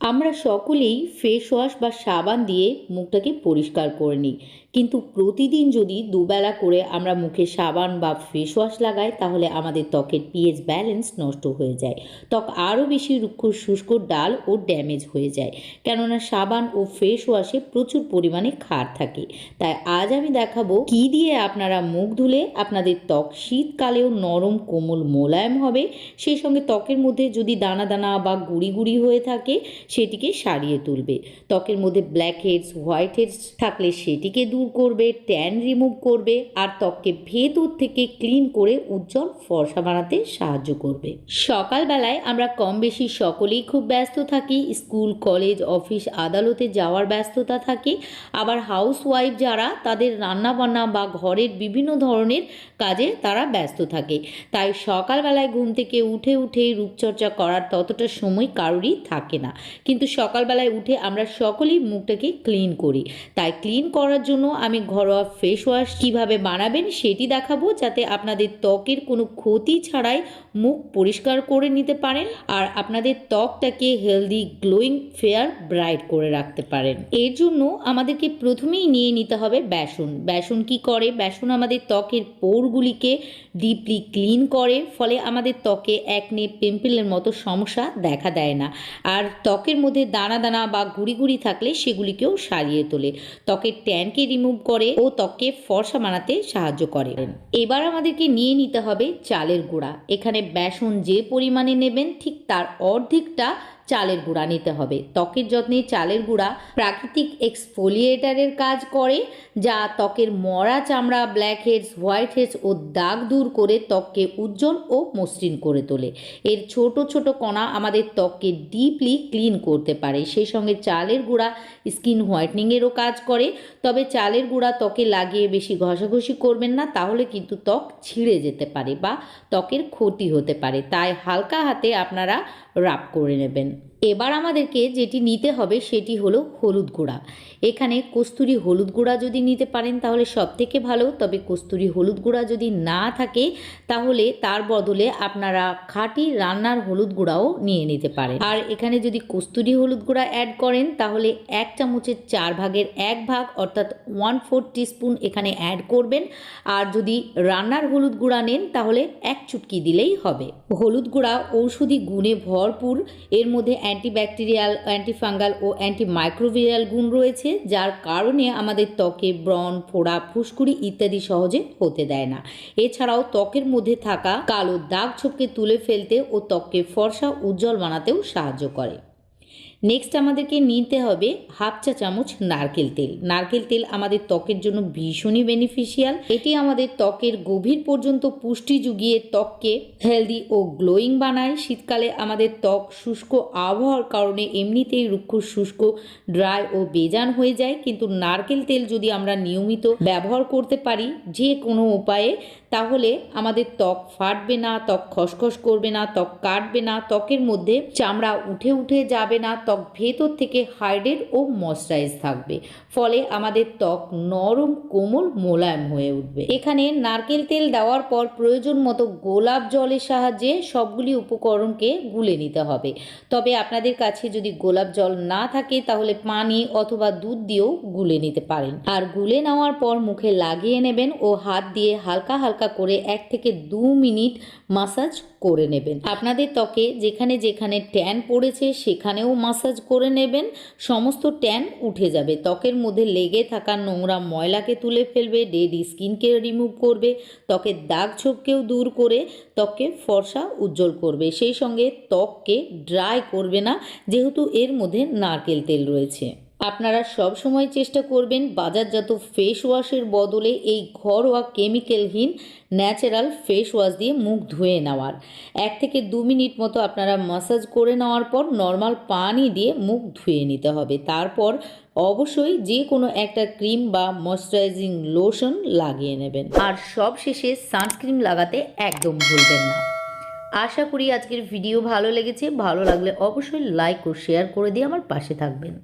আমরা সকলেই face wash বা সাবান দিয়ে মুখটাকে পরিষ্কার করে নিই, কিন্তু প্রতিদিন যদি দুবেলা করে আমরা মুখে সাবান বা ফেস ওয়াশ লাগাই তাহলে আমাদের ত্বকের পিএইচ ব্যালেন্স নষ্ট হয়ে যায়। ত্বক আরও বেশি রুক্ষ শুষ্ক ডাল ও ড্যামেজ হয়ে যায়, কেননা সাবান ও ফেস ওয়াশে প্রচুর পরিমাণে ক্ষার থাকে। তাই আজ আমি দেখাবো কি দিয়ে আপনারা মুখ ধুলে আপনাদের ত্বক শীতকালেও নরম কোমল মোলায়েম হবে, সেই সঙ্গে ত্বকের মধ্যে যদি দানা দানা বা গুড়ি গুড়ি হয়ে থাকে সেটিকে সারিয়ে তুলবে। ত্বকের মধ্যে ব্ল্যাক হেডস হোয়াইট হেডস থাকলে সেটিকে দূর করবে, ট্যান রিমুভ করবে আর ত্বককে ভেতর থেকে ক্লিন করে উজ্জ্বল ফর্সা বানাতে সাহায্য করবে। সকালবেলায় আমরা কম বেশি সকলেই খুব ব্যস্ত থাকি, স্কুল কলেজ অফিস আদালতে যাওয়ার ব্যস্ততা থাকে। আবার হাউস ওয়াইফ যারা, তাদের রান্না বান্না বা ঘরের বিভিন্ন ধরনের কাজে তারা ব্যস্ত থাকে। তাই সকালবেলায় ঘুম থেকে উঠে রূপচর্চা করার ততটা সময় কারোরই থাকে না, কিন্তু সকালবেলায় উঠে আমরা সকলেই মুখটাকে ক্লিন করি। তাই ক্লিন করার জন্য আমি ঘরোয়া ফেস ওয়াশ কীভাবে বানাবেন সেটি দেখাবো, যাতে আপনাদের ত্বকের কোনো ক্ষতি ছাড়াই মুখ পরিষ্কার করে নিতে পারেন আর আপনাদের ত্বকটাকে হেলদি গ্লোয়িং ফেয়ার ব্রাইট করে রাখতে পারেন। এর জন্য আমাদেরকে প্রথমেই নিয়ে নিতে হবে বেসন। বেসন কি করে? বেসন আমাদের ত্বকের পোরগুলিকে ডিপলি ক্লিন করে, ফলে আমাদের ত্বকে একনে পিম্পলের মতো সমস্যা দেখা দেয় না। আর ত্বকের মধ্যে দানা দানা বা গুড়ি গুড়ি থাকলে সেগুলিকেও সারিয়ে তোলে, ত্বকের ট্যানকে রিমুভ করে ও ত্বককে ফর্সা বানাতে সাহায্য করে। এবার আমাদেরকে নিয়ে নিতে হবে চালের গুঁড়া। এখানে বেসন যে পরিমাণে নেবেন ঠিক তার অর্ধেকটা চালের গুঁড়া নিতে হবে। ত্বকের যত্নে চালের গুঁড়া প্রাকৃতিক এক্সফোলিয়েটারের কাজ করে, যা ত্বকের মরা চামড়া, ব্ল্যাক হেডস হোয়াইট হেডস ও দাগ দূর করে ত্বককে উজ্জ্বল ও মসৃণ করে তোলে। এর ছোট ছোট কণা আমাদের ত্বককে ডিপলি ক্লিন করতে পারে। সেই সঙ্গে চালের গুঁড়া স্কিন হোয়াইটনিংয়েরও কাজ করে, তবে চালের গুঁড়া ত্বকে লাগিয়ে বেশি ঘষাঘষি করবেন না, তাহলে কিন্তু ত্বক ছিঁড়ে যেতে পারে বা ত্বকের ক্ষতি হতে পারে। তাই হালকা হাতে আপনারা রাব করে নেবেন। এবার আমাদেরকে যেটি নিতে হবে সেটি হলো হলুদ গুঁড়া। এখানে কস্তুরি হলুদ গুঁড়া যদি নিতে পারেন তাহলে সব থেকে ভালো, তবে কস্তুরি হলুদ গুঁড়া যদি না থাকে তাহলে তার বদলে আপনারা খাঁটি রান্নার হলুদ গুঁড়াও নিয়ে নিতে পারেন। আর এখানে যদি কস্তুরি হলুদ গুঁড়া অ্যাড করেন তাহলে 1 চামচের 4 ভাগের 1 ভাগ অর্থাৎ 1/4 টিস্পুন এখানে অ্যাড করবেন। আর যদি রান্নার হলুদ গুঁড়া নেন তাহলে 1 চুটকি দিলেই হবে। হলুদ গুঁড়া ঔষধি গুণে ভরপুর। এর মধ্যে অ্যান্টিব্যাকটেরিয়াল, অ্যান্টিফাঙ্গাল ও অ্যান্টিমাইক্রোবিয়াল গুণ রয়েছে, যার কারণে আমাদের ত্বকে ব্রণ, ফোড়া, ফুসকুড়ি ইত্যাদি সহজে হতে দেয় না। এছাড়াও ত্বকের মধ্যে থাকা কালো দাগ ছোপকে তুলে ফেলতে ও ত্বককে ফর্সা উজ্জ্বল বানাতেও সাহায্য করে। নেক্সট আমাদেরকে নিতে হবে 1/2 চা চামচ নারকেল তেল। নারকেল তেল আমাদের ত্বকের জন্য ভীষণই বেনিফিশিয়াল। এটি আমাদের ত্বকের গভীর পর্যন্ত পুষ্টি জুগিয়ে ত্বককে হেলদি ও গ্লোয়িং বানায়। শীতকালে আমাদের ত্বক শুষ্ক আবহাওয়ার কারণে এমনিতেই রুক্ষ শুষ্ক ড্রাই ও বেজান হয়ে যায়, কিন্তু নারকেল তেল যদি আমরা নিয়মিত ব্যবহার করতে পারি যে কোনো উপায়ে, তাহলে আমাদের ত্বক ফাটবে না, ত্বক খসখস করবে না, ত্বক কাটবে না, ত্বকের মধ্যে চামড়া উঠে যাবে না, ত্বক ভেতর থেকে হাইড্রেট ও ময়েশ্চারাইজ থাকবে, ফলে আমাদের ত্বক নরম কোমল মোলায়েম হয়ে উঠবে। এখানে নারকেল তেল দেওয়ার পর প্রয়োজন মতো গোলাপ জলের সাহায্যে সবগুলি উপকরণকে গুলে নিতে হবে। তবে আপনাদের কাছে যদি গোলাপ জল না থাকে তাহলে পানি অথবা দুধ দিয়েও গুলে নিতে পারেন। আর গুলে নেওয়ার পর মুখে লাগিয়ে নেবেন ও হাত দিয়ে হালকা হালকা করে 1 থেকে 2 মিনিট মাসাজ করে নেবেন। আপনাদের ত্বকে যেখানে যেখানে ট্যান পড়েছে সেখানেও মাসাজ করে নেবেন, সমস্ত ট্যান উঠে যাবে। ত্বকের মধ্যে লেগে থাকা নোংরা ময়লাকে তুলে ফেলবে, ডেড স্কিনকে রিমুভ করবে, ত্বকের দাগ ছোপকেও দূর করে ত্বককে ফর্সা উজ্জ্বল করবে। সেই সঙ্গে ত্বককে ড্রাই করবে না, যেহেতু এর মধ্যে নারকেল তেল রয়েছে। আপনারা সব সময় চেষ্টা করবেন বাজারজাত ফেস ওয়াশের বদলে এই ঘরোয়া কেমিক্যালহীন ন্যাচারাল ফেস ওয়াশ দিয়ে মুখ ধুয়ে নেওয়ার। 1 থেকে 2 মিনিট মতো আপনারা মাসাজ করে নেওয়ার পর নর্মাল পানি দিয়ে মুখ ধুয়ে নিতে হবে। তারপর অবশ্যই যে কোনো একটা ক্রিম বা ময়শ্চারাইজিং লোশন লাগিয়ে নেবেন। আর সব শেষে সানস্ক্রিন লাগাতে একদম ভুলবেন না। আশা করি আজকের ভিডিও ভালো লেগেছে। ভালো লাগলে অবশ্যই লাইক ও শেয়ার করে দিয়ে আমার পাশে থাকবেন।